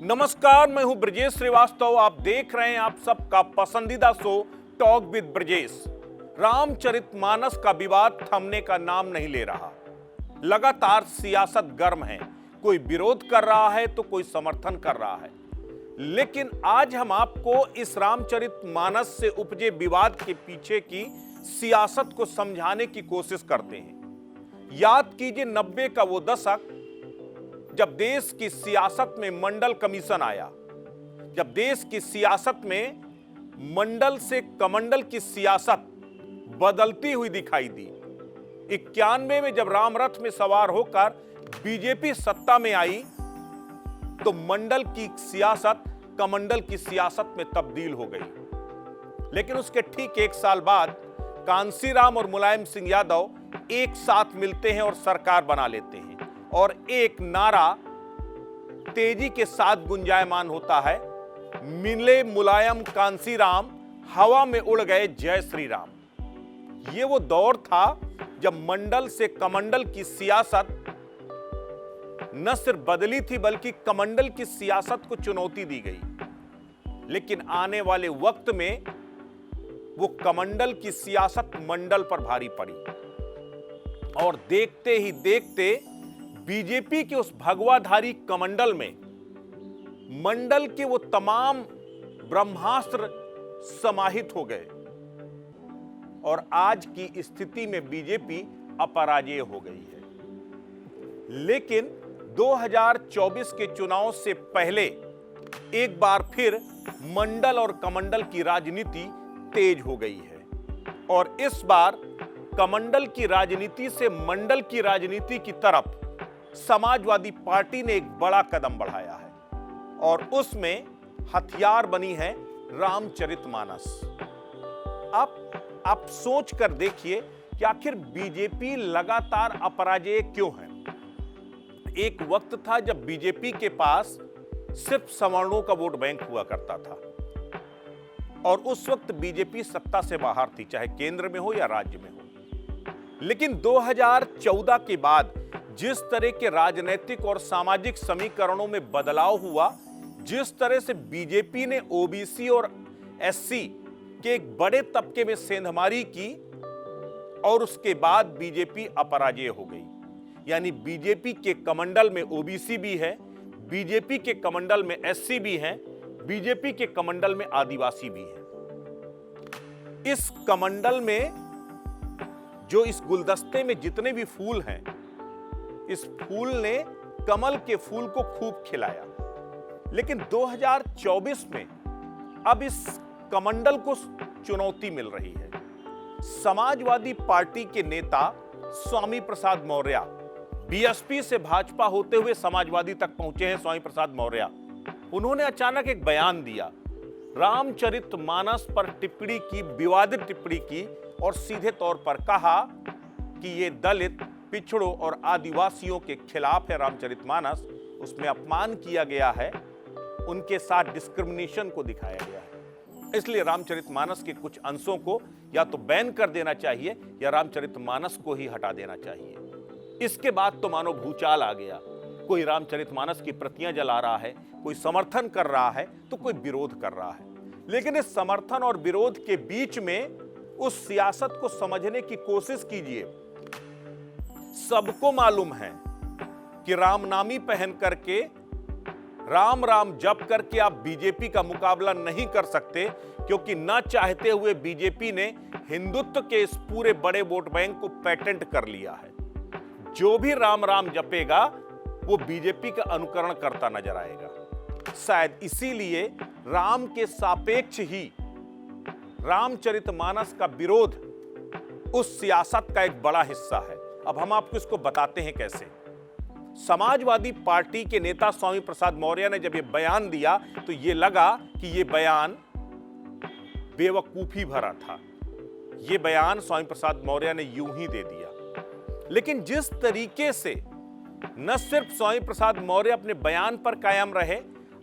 नमस्कार, मैं हूं ब्रजेश श्रीवास्तव। आप देख रहे हैं आप सबका पसंदीदा show talk with Brajesh. Ramcharitmanas का विवाद थमने का नाम नहीं ले रहा। लगातार सियासत गर्म है, कोई विरोध कर रहा है तो कोई समर्थन कर रहा है। लेकिन आज हम आपको इस रामचरितमानस से उपजे विवाद के पीछे की सियासत को समझाने की कोशिश करते हैं। याद कीजिए 90 का वो दशक, जब देश की सियासत में मंडल कमीशन आया, जब देश की सियासत में मंडल से कमंडल की सियासत बदलती हुई दिखाई दी। 91 में जब रामरथ में सवार होकर बीजेपी सत्ता में आई तो मंडल की सियासत कमंडल की सियासत में तब्दील हो गई। लेकिन उसके ठीक एक साल बाद कांशीराम और मुलायम सिंह यादव एक साथ मिलते हैं और सरकार बना लेते हैं और एक नारा तेजी के साथ गुंजायमान होता है, मिले मुलायम कांशीराम, हवा में उड़ गए जय श्री राम। ये वो दौर था जब मंडल से कमंडल की सियासत न सिर्फ बदली थी बल्कि कमंडल की सियासत को चुनौती दी गई। लेकिन आने वाले वक्त में वो कमंडल की सियासत मंडल पर भारी पड़ी और देखते ही देखते बीजेपी के उस भगवाधारी कमंडल में मंडल के वो तमाम ब्रह्मास्त्र समाहित हो गए और आज की स्थिति में बीजेपी अपराजेय हो गई है। लेकिन 2024 के चुनाव से पहले एक बार फिर मंडल और कमंडल की राजनीति तेज हो गई है और इस बार कमंडल की राजनीति से मंडल की राजनीति की तरफ समाजवादी पार्टी ने एक बड़ा कदम बढ़ाया है और उसमें हथियार बनी है रामचरितमानस। आप सोच कर देखिए कि आखिर बीजेपी लगातार अपराजेय क्यों है। एक वक्त था जब बीजेपी के पास सिर्फ सवर्णों का वोट बैंक हुआ करता था और उस वक्त बीजेपी सत्ता से बाहर थी, चाहे केंद्र में हो या राज्य में हो। लेकिन 2014 के बाद जिस तरह के राजनीतिक और सामाजिक समीकरणों में बदलाव हुआ, जिस तरह से बीजेपी ने ओबीसी और एससी के एक बड़े तबके में सेंधमारी की और उसके बाद बीजेपी अपराजेय हो गई। यानी बीजेपी के कमंडल में ओबीसी भी है, बीजेपी के कमंडल में एससी भी है, बीजेपी के कमंडल में आदिवासी भी है। इस कमंडल में जो इस गुलदस्ते में जितने भी फूल हैं, इस फूल ने कमल के फूल को खूब खिलाया। लेकिन 2024 में अब इस कमंडल को चुनौती मिल रही है। समाजवादी पार्टी के नेता स्वामी प्रसाद मौर्य बीएसपी से भाजपा होते हुए समाजवादी तक पहुंचे हैं। स्वामी प्रसाद मौर्य, उन्होंने अचानक एक बयान दिया, रामचरितमानस पर टिप्पणी की, विवादित टिप्पणी की और सीधे तौर पर कहा कि ये दलित, पिछड़ों और आदिवासियों के खिलाफ है रामचरितमानस। उसमें अपमान किया गया है, उनके साथ डिस्क्रिमिनेशन को दिखाया गया है। इसलिए रामचरितमानस के कुछ अंशों को या तो बैन कर देना चाहिए या रामचरितमानस को ही हटा देना चाहिए। इसके बाद तो मानो भूचाल आ गया। कोई रामचरितमानस की प्रतियां जला रहा है, कोई समर्थन कर रहा है तो कोई विरोध कर रहा है। लेकिन इस समर्थन और विरोध के बीच में उस सियासत को समझने की कोशिश कीजिए। सबको मालूम है कि रामनामी पहन करके, राम राम जप करके आप बीजेपी का मुकाबला नहीं कर सकते, क्योंकि न चाहते हुए बीजेपी ने हिंदुत्व के इस पूरे बड़े वोट बैंक को पेटेंट कर लिया है। जो भी राम राम जपेगा वो बीजेपी का अनुकरण करता नजर आएगा। शायद इसीलिए राम के सापेक्ष ही रामचरितमानस का विरोध उस सियासत का एक बड़ा हिस्सा है। अब हम आपको इसको बताते हैं कैसे। समाजवादी पार्टी के नेता स्वामी प्रसाद मौर्य ने जब ये बयान दिया तो ये लगा कि ये बयान बेवकूफी भरा था। ये बयान स्वामी प्रसाद मौर्य ने यूं ही दे दिया। लेकिन जिस तरीके से न सिर्फ स्वामी प्रसाद मौर्य अपने बयान पर कायम रहे,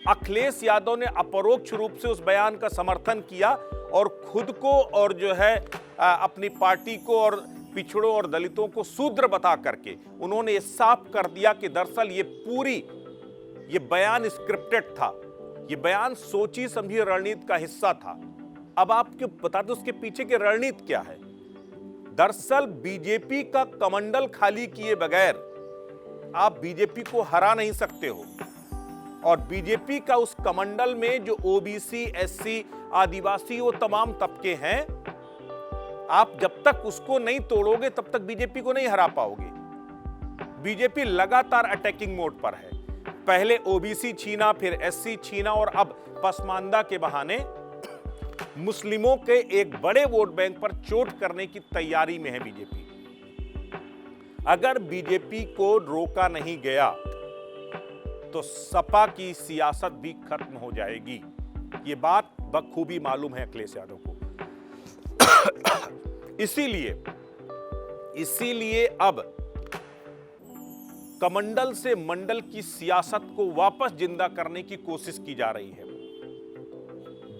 अखिलेश यादव ने अपरोक्ष रूप से उस बयान का समर्थन किया और खुद को और जो है अपनी पार्टी को और पिछड़ों और दलितों को शूद्र बता करके उन्होंने ये साफ कर दिया कि दरअसल ये पूरी ये बयान स्क्रिप्टेड था, ये बयान सोची समझी रणनीति का हिस्सा था। अब आपको बता दो उसके पीछे की रणनीति क्या है। दरअसल बीजेपी का कमंडल खाली किए बगैर आप बीजेपी को हरा नहीं सकते हो, और बीजेपी का उस कमंडल में जो ओबीसी, एससी, आदिवासी, वो तमाम तबके हैं, आप जब तक उसको नहीं तोड़ोगे तब तक बीजेपी को नहीं हरा पाओगे। बीजेपी लगातार अटैकिंग मोड पर है। पहले ओबीसी छीना, फिर एससी छीना, और अब पसमानदा के बहाने मुस्लिमों के एक बड़े वोट बैंक पर चोट करने की तैयारी में है बीजेपी। अगर बीजेपी को रोका नहीं गया तो सपा की सियासत भी खत्म हो जाएगी। ये बात बखूबी मालूम है अखिलेश यादव को। इसीलिए अब कमंडल से मंडल की सियासत को वापस जिंदा करने की कोशिश की जा रही है।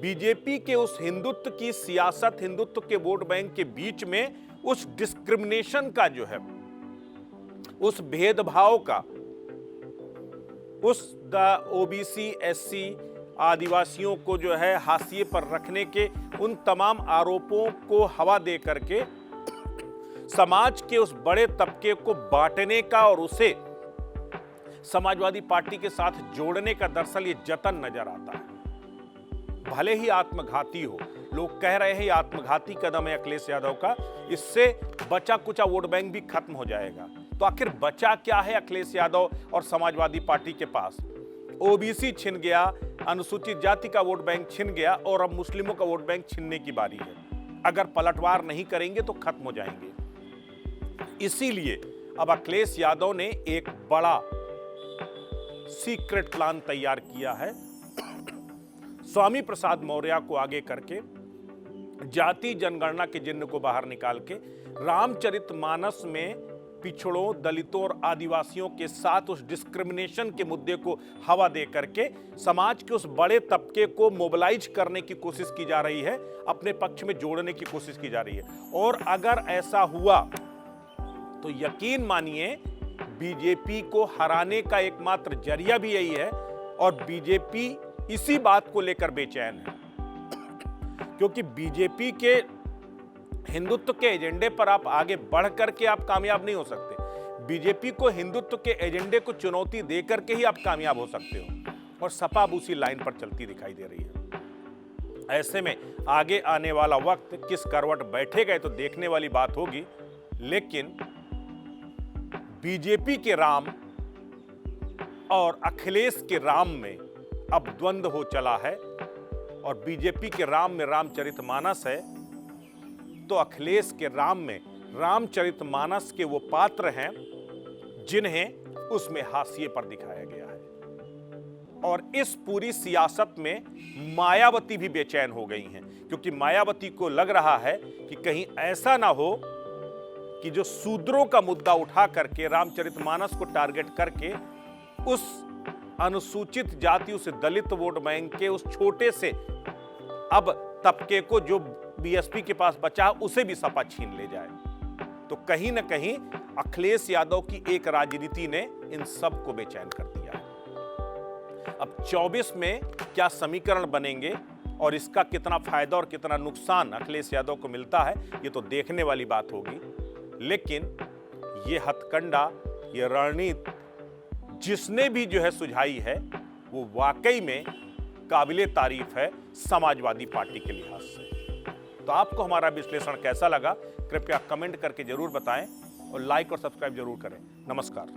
बीजेपी के उस हिंदुत्व की सियासत, हिंदुत्व के वोट बैंक के बीच में उस डिस्क्रिमिनेशन का जो है, उस भेदभाव का, उस ओबीसी, एससी, आदिवासियों को जो है हाशिए पर रखने के उन तमाम आरोपों को हवा दे करके समाज के उस बड़े तबके को बांटने का और उसे समाजवादी पार्टी के साथ जोड़ने का दरअसल ये जतन नजर आता है। भले ही आत्मघाती हो, लोग कह रहे हैं आत्मघाती कदम है अखिलेश यादव का, इससे बचा कुचा वोट बैंक भी खत्म हो जाएगा। तो आखिर बचा क्या है अखिलेश यादव और समाजवादी पार्टी के पास? ओबीसी छिन गया, अनुसूचित जाति का वोट बैंक छिन गया, और अब मुस्लिमों का वोट बैंक छीनने की बारी है। अगर पलटवार नहीं करेंगे तो खत्म हो जाएंगे। इसीलिए अब अखिलेश यादव ने एक बड़ा सीक्रेट प्लान तैयार किया है। स्वामी प्रसाद मौर्य को आगे करके, जाति जनगणना के चिन्ह को बाहर निकाल के, रामचरितमानस में पिछड़ों, दलितों और आदिवासियों के साथ उस डिस्क्रिमिनेशन के मुद्दे को हवा दे करके समाज के उस बड़े तबके को मोबिलाइज करने की कोशिश की जा रही है, अपने पक्ष में जोड़ने की कोशिश की जा रही है। और अगर ऐसा हुआ तो यकीन मानिए बीजेपी को हराने का एकमात्र जरिया भी यही है, और बीजेपी इसी बात को लेकर बेचैन है, क्योंकि बीजेपी के हिंदुत्व के एजेंडे पर आप आगे बढ़ करके आप कामयाब नहीं हो सकते। बीजेपी को हिंदुत्व के एजेंडे को चुनौती देकर के ही आप कामयाब हो सकते हो, और सपा अब उसी लाइन पर चलती दिखाई दे रही है। ऐसे में आगे आने वाला वक्त किस करवट बैठेगा तो देखने वाली बात होगी, लेकिन बीजेपी के राम और अखिलेश के राम में अब द्वंद्व हो चला है, और बीजेपी के राम में रामचरितमानस है, तो अखिलेश के राम में रामचरितमानस के वो पात्र हैं जिन्हें उसमें हाशिए पर दिखाया गया है। और इस पूरी सियासत में मायावती भी बेचैन हो गई हैं, क्योंकि मायावती को लग रहा है कि कहीं ऐसा ना हो कि जो शूद्रों का मुद्दा उठा करके, रामचरितमानस को टारगेट करके, उस अनुसूचित जाति, उस दलित वोट बैंक के उस छोटे से अब तबके को जो बीएसपी के पास बचा उसे भी सपा छीन ले जाए। तो कहीं ना कहीं अखिलेश यादव की एक राजनीति ने इन सब को बेचैन कर दिया। अब 24 में क्या समीकरण बनेंगे और इसका कितना फायदा और कितना नुकसान अखिलेश यादव को मिलता है, ये तो देखने वाली बात होगी। लेकिन ये हथकंडा, ये रणनीति जिसने भी जो है सुझाई है, वो वाकई में काबिले तारीफ है समाजवादी पार्टी के लिहाज से। तो आपको हमारा विश्लेषण कैसा लगा, कृपया कमेंट करके जरूर बताएं, और लाइक और सब्सक्राइब जरूर करें। नमस्कार।